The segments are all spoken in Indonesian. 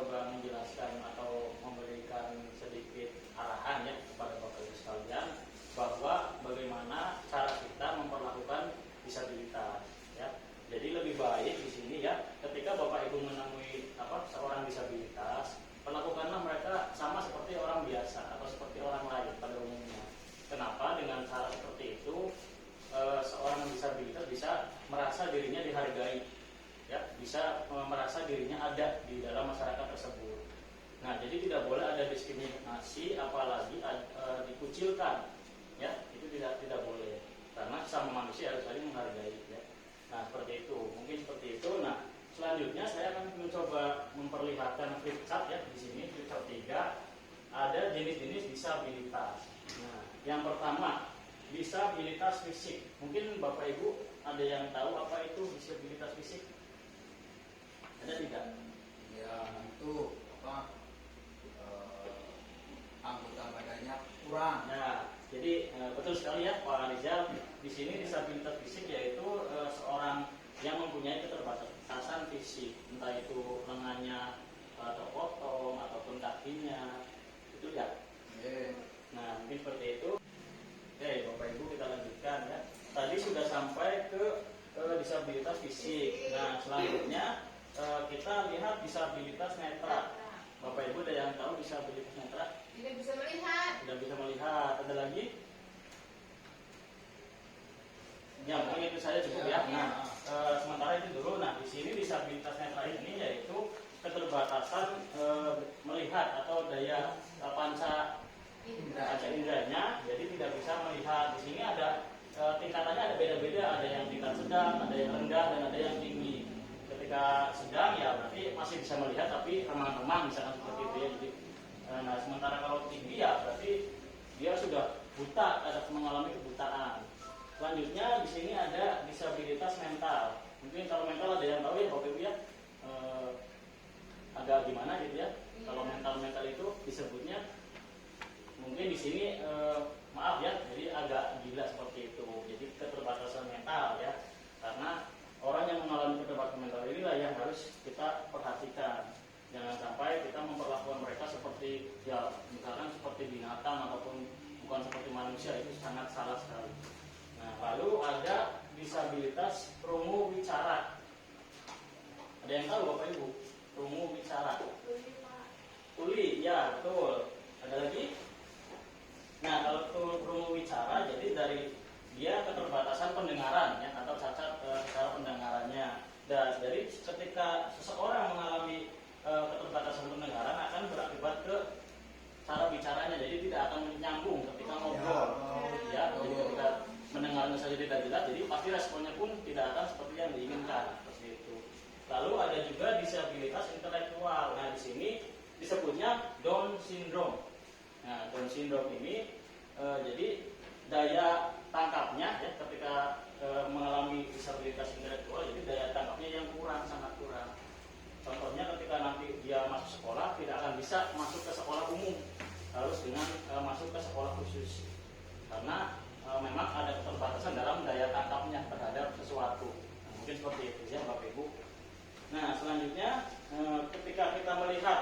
mencoba menjelaskan atau memberikan sedikit arahan ya kepada Bapak Ibu sekalian bahwa bagaimana cara kita memperlakukan disabilitas ya. Jadi lebih baik di sini ya ketika Bapak Ibu menemui seorang disabilitas, perlakukanlah mereka sama seperti orang biasa atau seperti orang lain pada umumnya. Kenapa? Dengan cara seperti itu seorang disabilitas bisa merasa dirinya dihargai ya, bisa merasa dirinya ada di dalam masyarakat tersebut. Nah, jadi tidak boleh ada diskriminasi, apalagi dikucilkan, ya, itu tidak boleh. Karena sama manusia harus saling menghargai, ya. Nah, seperti itu, mungkin seperti itu. Nah, selanjutnya saya akan mencoba memperlihatkan flip chart ya di sini, flip chart 3 ada jenis-jenis disabilitas. Nah, yang pertama disabilitas fisik. Mungkin Bapak Ibu ada yang tahu apa itu disabilitas fisik? Ada tidak? Ya itu anggota badannya kurang. Nah, jadi betul sekali ya Pak Rizal. Di sini disabilitas fisik yaitu seorang yang mempunyai keterbatasan fisik, entah itu lengannya terpotong ataupun kakinya, itu ya. Nah, mungkin seperti itu. Oke, Bapak Ibu kita lanjutkan ya. Tadi sudah sampai ke disabilitas fisik. Nah, selanjutnya kita lihat disabilitas netra. Bapak Ibu ada yang tahu disabilitas netra? Tidak bisa melihat. Tidak bisa melihat. Ada lagi? Ya, mungkin itu saja cukup ya. Nah, sementara itu dulu. Nah, di sini disabilitas netra ini yaitu keterbatasan melihat atau daya panca inderanya, jadi tidak bisa melihat. Di sini ada tingkatannya ada beda-beda, ada yang tingkat sedang, ada yang rendah, dan ada yang tinggi. Ketika sedang ya berarti masih bisa melihat tapi remang-remang misalkan seperti itu ya. Jadi, nah sementara kalau tinggi ya berarti dia sudah buta, ada mengalami kebutaan. Selanjutnya di sini ada disabilitas mental. Mungkin kalau mental ada yang tahu ya Bapak Ibu ya, agak gimana gitu ya. Kalau mental itu disebutnya mungkin di sini maaf ya, jadi agak gila seperti itu. Jadi keterbatasan mental ya, karena orang yang mengalami keterbatasan mental inilah yang harus kita perhatikan. Jangan sampai kita memperlakukan mereka seperti ya misalkan seperti binatang ataupun bukan seperti manusia, itu sangat salah sekali. Nah, lalu ada disabilitas rungu wicara. Ada yang tahu Bapak Ibu? Rungu wicara. Tuli, ya betul. Ada lagi? Nah, kalau rungu wicara, jadi dari dia keterbatasan pendengaran ya, atau cacat cara pendengarannya. Dan jadi ketika seseorang mengalami keterbatasan pendengaran akan berakibat ke cara bicaranya, jadi tidak akan nyambung ketika ngobrol. Ya, jadi ketika mendengarnya saja tidak jelas, jadi pasti responnya pun tidak akan seperti yang diinginkan, seperti itu. Lalu ada juga disabilitas intelektual. Nah, di sini disebutnya Down syndrome. Nah, Down syndrome ini jadi daya tangkapnya ya ketika mengalami disabilitas intelektual, jadi daya tangkapnya yang kurang, sangat kurang. Contohnya ketika nanti dia masuk sekolah tidak akan bisa masuk ke sekolah umum, harus dengan masuk ke sekolah khusus karena memang ada keterbatasan dalam daya tangkapnya terhadap sesuatu. Nah, mungkin seperti itu ya Bapak Ibu. Nah, selanjutnya ketika kita melihat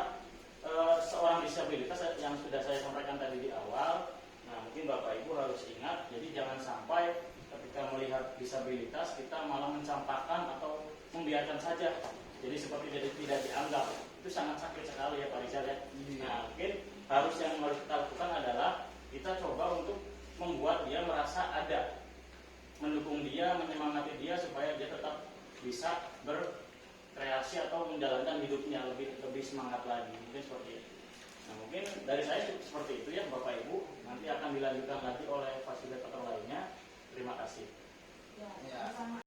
seorang disabilitas yang sudah saya sampaikan tadi di awal, nah mungkin Bapak Ibu harus ingat, jadi jangan sampai ketika melihat disabilitas kita malah mencampakkan atau membiarkan saja. Jadi seperti tidak dianggap, itu sangat sakit sekali ya Pak Rizal ya. Nah, mungkin yang harus kita lakukan adalah kita coba untuk membuat dia merasa ada, mendukung dia, menyemangati dia supaya dia tetap bisa berkreasi atau menjalankan hidupnya lebih semangat lagi. Mungkin seperti itu. Nah, mungkin dari saya seperti itu ya Bapak Ibu. Nanti akan dilanjutkan lagi oleh fasilitator lainnya. Terima kasih. Ya, sama.